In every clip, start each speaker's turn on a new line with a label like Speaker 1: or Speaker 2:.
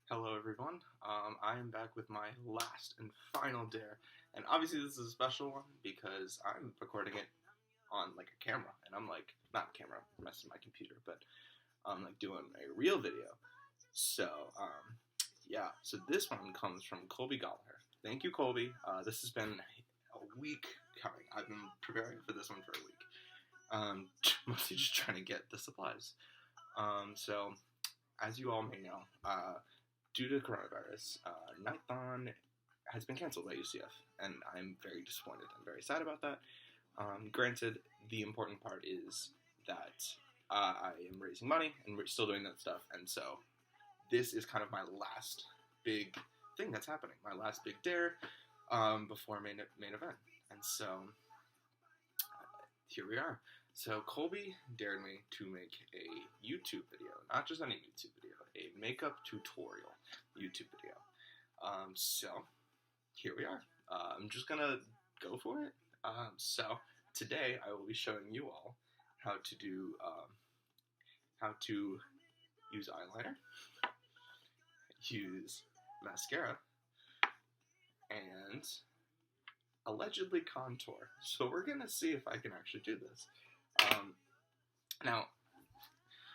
Speaker 1: Hello everyone, I am back with my last and final dare, and obviously this is a special one because I'm recording it on like a camera, and I'm like, not a camera, messing my computer, but I'm like doing a real video. So, yeah, so this one comes from Kolby Golliher. Thank you, Kolby. This has been a week coming. I've been preparing for this one for a week. Mostly just trying to get the supplies. So, as you all may know, due to coronavirus, Knight-Thon has been canceled by UCF, and I'm very disappointed. I'm very sad about that. Granted, the important part is that I am raising money, and we're still doing that stuff, and so this is kind of my last big thing that's happening, my last big dare before main event, and so here we are. So Kolby dared me to make a YouTube video, not just any YouTube video, a makeup tutorial YouTube video. So here we are. I'm just gonna go for it. So today I will be showing you all how to do, how to use eyeliner, use mascara, and allegedly contour. So we're gonna see if I can actually do this. Now,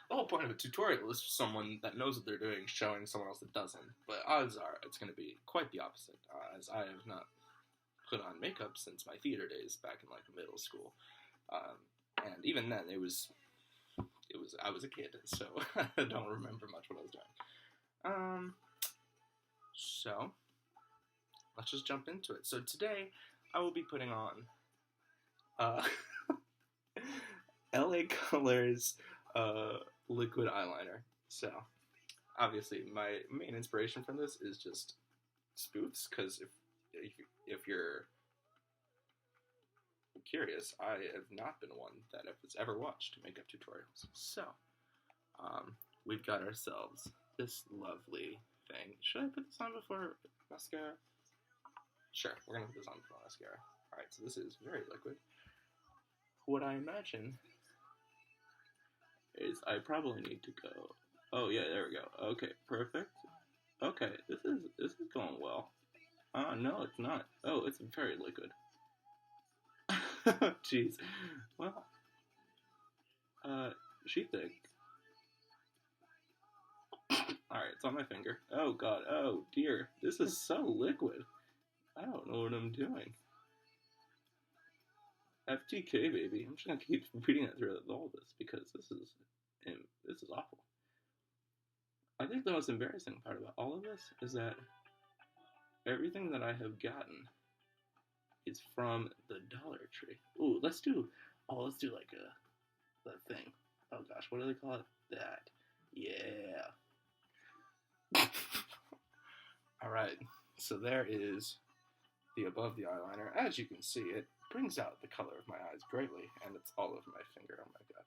Speaker 1: the whole point of a tutorial is someone that knows what they're doing showing someone else that doesn't, but odds are it's going to be quite the opposite, as I have not put on makeup since my theater days back in like middle school, and even then I was a kid, so I don't remember much what I was doing. So let's just jump into it. So today I will be putting on LA Colors liquid eyeliner. So obviously my main inspiration from this is just spoofs, because if you're curious, I have not been one that has ever watched makeup tutorials. So we've got ourselves this lovely thing. Should I put this on before mascara? Sure, we're gonna put this on before mascara. Alright, so this is very liquid. What I imagine is I probably need to go. Oh yeah, there we go. Okay, perfect. Okay, this is going well. No, it's not. Oh, it's very liquid. Jeez. Well, she thick. Alright, it's on my finger. Oh god, oh dear. This is so liquid. I don't know what I'm doing. FTK, baby. I'm just gonna keep repeating it through all this because this is awful. I think the most embarrassing part about all of this is that everything that I have gotten is from the Dollar Tree. Ooh, let's do like the thing. Oh gosh, what do they call it? That. Yeah. Alright, so there is the above the eyeliner. As you can see, it brings out the color of my eyes greatly, and it's all over my finger. Oh my god.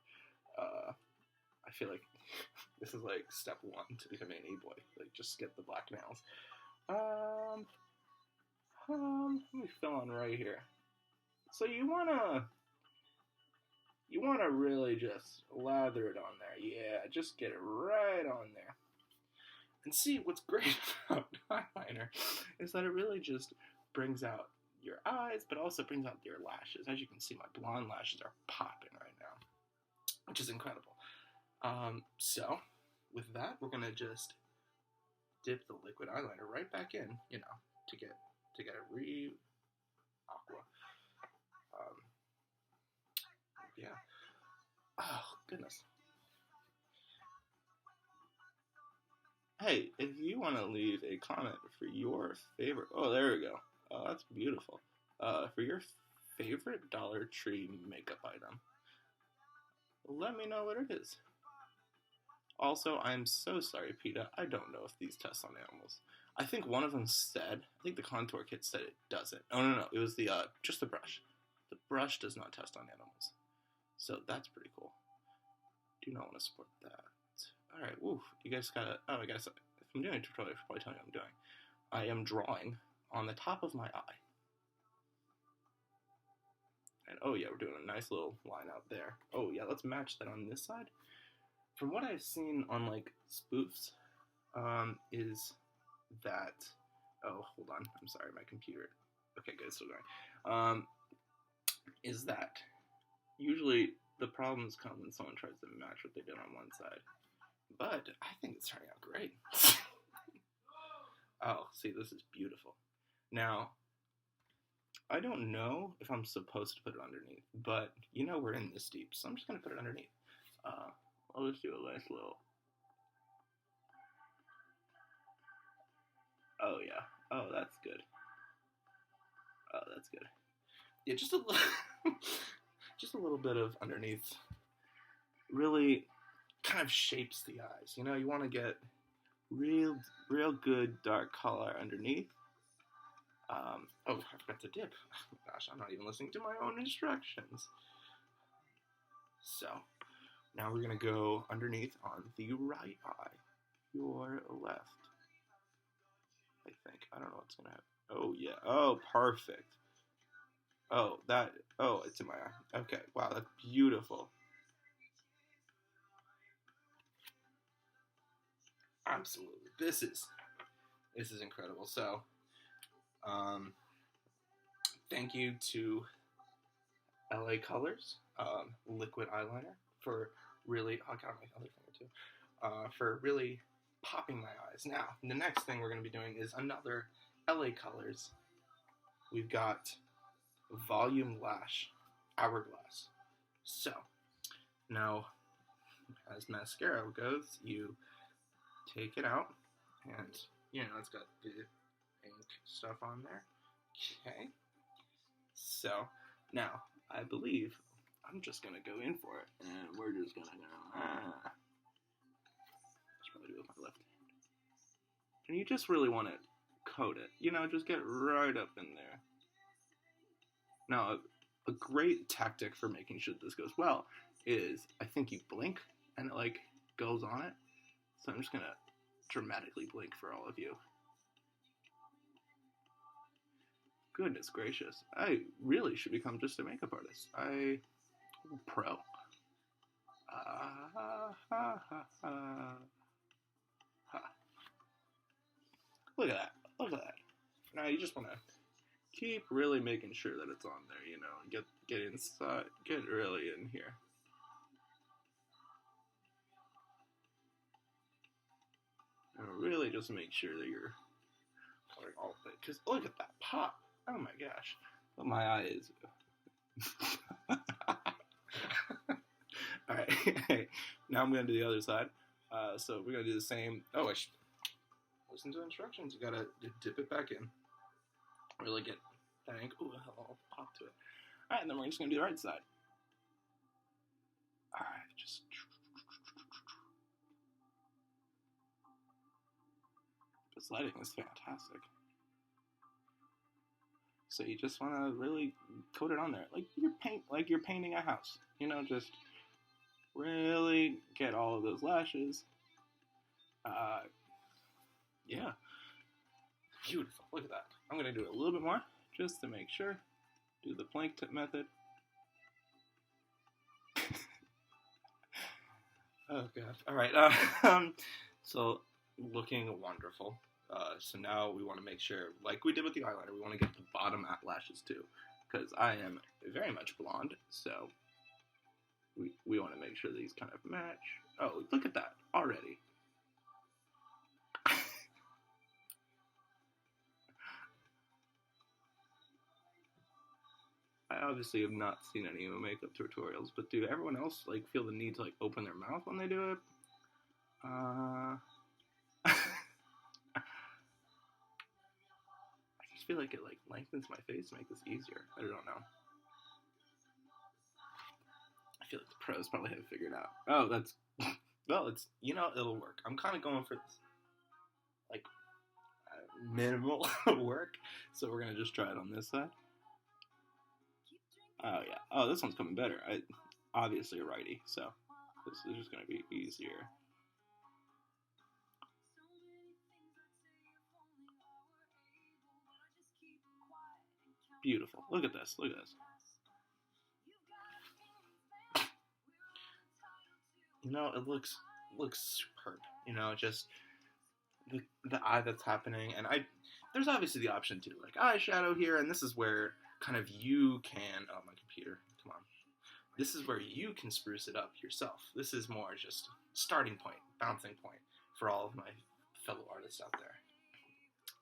Speaker 1: I feel like this is like step one to becoming an e-boy. Like, just get the black nails. Let me fill in right here. So you wanna really just lather it on there. Yeah, just get it right on there. And see, what's great about eyeliner is that it really just brings out your eyes, but also brings out your lashes. As you can see, my blonde lashes are popping right now, which is incredible. So with that, we're gonna just dip the liquid eyeliner right back in, you know, to get it aqua. Yeah. Oh goodness. Hey, if you want to leave a comment for your favorite, oh, there we go. Oh, that's beautiful. For your favorite Dollar Tree makeup item, let me know what it is. Also, I'm so sorry, PETA. I don't know if these test on animals. I think one of them said, I think the contour kit said it doesn't. Oh, no, it was the, just the brush. The brush does not test on animals. So that's pretty cool. Do not want to support that. Alright, woo. You guys gotta, oh, I guess, if I'm doing a tutorial, I should probably tell you what I'm doing. I am drawing on the top of my eye. And oh yeah, we're doing a nice little line out there. Oh yeah, let's match that on this side. From what I've seen on like spoofs, is that, oh, hold on, I'm sorry, my computer, okay, good, it's still going, is that usually the problems come when someone tries to match what they did on one side, but I think it's turning out great. Oh, see, this is beautiful. Now, I don't know if I'm supposed to put it underneath, but you know we're in this deep, so I'm just going to put it underneath. I'll just do a nice little... Oh, yeah. Oh, that's good. Oh, that's good. Yeah, just a little... just a little bit of underneath really kind of shapes the eyes. You know, you want to get real good dark color underneath. Oh, I forgot to dip. Oh my gosh, I'm not even listening to my own instructions. So, now we're going to go underneath on the right eye. Your left. I think. I don't know what's going to happen. Oh, yeah. Oh, perfect. Oh, it's in my eye. Okay, wow, that's beautiful. Absolutely. This is incredible. So, thank you to LA Colors, liquid eyeliner, for really, I got my other finger too, for really popping my eyes. Now, the next thing we're going to be doing is another LA Colors. We've got Volume Lash Hourglass. So, now, as mascara goes, you take it out, and, you know, it's got the ink stuff on there. Okay. So, now, I believe I'm just going to go in for it, and we're just going to go, Should probably do it with my left hand. And you just really want to coat it. You know, just get right up in there. Now, a great tactic for making sure this goes well is, I think you blink, and it, like, goes on it. So I'm just going to dramatically blink for all of you. Goodness gracious. I really should become just a makeup artist. I'm pro. Look at that. Look at that. Now you just want to keep really making sure that it's on there, you know. Get inside. Get really in here. And really just make sure that you're covering all of it. Because look at that pop. Oh my gosh. But my eye is... Alright. Now I'm going to do the other side. So we're going to do the same... Oh, I should listen to instructions. You got to dip it back in. Really get that ink. Ooh, I'll pop to it. Alright, and then we're just going to do the right side. Alright, just... This lighting is fantastic. So you just want to really coat it on there, like you're painting a house. You know, just really get all of those lashes. Yeah, beautiful. Look at that. I'm gonna do it a little bit more just to make sure. Do the plank tip method. Oh god. All right. So looking wonderful. So now we want to make sure, like we did with the eyeliner, we want to get the bottom lashes too, because I am very much blonde, so we want to make sure these kind of match. Oh, look at that already. I obviously have not seen any makeup tutorials, but do everyone else like feel the need to like open their mouth when they do it? I feel like it like lengthens my face to make this easier. I don't know. I feel like the pros probably have it figured out. Oh, that's... Well, it's... You know, it'll work. I'm kind of going for this, like, minimal work. So we're going to just try it on this side. Oh, yeah. Oh, this one's coming better. Obviously a righty, so this is just going to be easier. Beautiful. Look at this. Look at this. You know, it looks superb. You know, just the eye that's happening, and there's obviously the option to like eyeshadow here, and this is where kind of you can, oh my computer, come on, this is where you can spruce it up yourself. This is more just starting point, bouncing point for all of my fellow artists out there.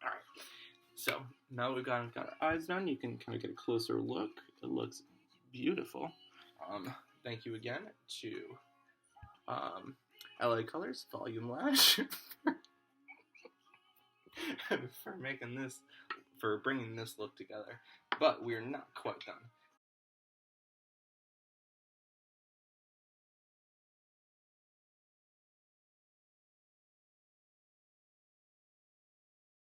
Speaker 1: All right, so now that we've got our eyes done, you can kind of get a closer look. It looks beautiful. Thank you again to LA Colors Volume Lash for bringing this look together. But we're not quite done.